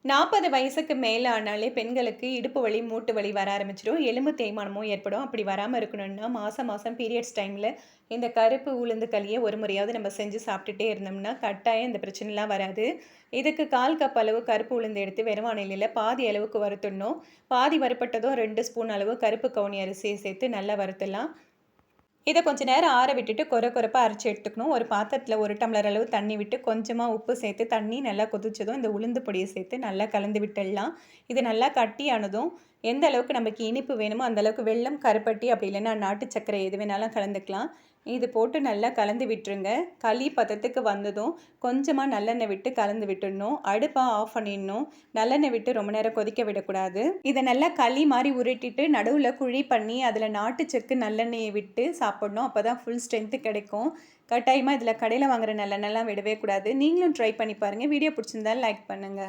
40 வயசுக்கு மேல ஆனாலே பெண்களுக்கு இடுப்பு வலி, மூட்டு வலி வர ஆரம்பிச்சுரும். எலும்பு தேய்மானமும் ஏற்படும். அப்படி வராம இருக்கணும்னா, மாசம் மாசம் பீரியட்ஸ் டைம்ல இந்த கருப்பு உளுந்து களிய ஒரு முறையாவது நம்ம செஞ்சு சாப்பிட்டுட்டே இருந்தோம்னா, கட்டாயம் இந்த பிரச்சனைலாம் வராது. இதுக்கு 1/4 கப் அளவு கருப்பு உளுந்து எடுத்து வெறும் வாணலியில பாதி அளவுக்கு வறுத்துடணும். பாதி வறுபட்டதும் 2 ஸ்பூன் அளவு கருப்பு கவுனி அரிசிய சேர்த்து நல்லா வறுத்துடலாம். இத கொஞ்ச நேரம் ஆற விட்டுட்டு கொரப்பா அரைச்சு எடுத்துக்கணும். ஒரு பாத்திரத்தில 1 டம்ளர் அளவு தண்ணி விட்டு கொஞ்சமா உப்பு சேர்த்து தண்ணி நல்லா கொதிச்சதும் இந்த உளுந்து பொடிய சேர்த்து நல்லா கலந்து விட்டுடலாம். இது நல்லா கட்டியானதும் எந்த அளவுக்கு நமக்கு இனிப்பு வேணுமோ அந்த அளவுக்கு வெல்லம், கருப்பட்டி அப்படி இல்லைன்னா நாட்டு சர்க்கரை எது வேணாலும் கலந்துக்கலாம். இது போட்டு நல்லா கலந்து விட்டுருங்க. களி பதத்துக்கு வந்ததும் கொஞ்சமா நல்லெண்ணெய் விட்டு கலந்து விட்டுடணும். அடுப்ப ஆஃப் பண்ணிடணும். நல்லெண்ணெய் விட்டு ரொம்ப நேரம் கொதிக்க விடக்கூடாது. இத நல்லா களி மாரி உருட்டிட்டு நடுவுல குழி பண்ணி அதில நாட்டு சக்கு நல்லெண்ணெய விட்டு சாப்பிடணும். அப்பதான் ஃபுல் ஸ்ட்ரென்த் கிடைக்கும். கட்டாயமா இதில கடையில வாங்குற நல்லெண்ணெய்லாம் விடவே கூடாது. நீங்களும் ட்ரை பண்ணி பாருங்க. வீடியோ பிடிச்சிருந்தா லைக் பண்ணுங்க.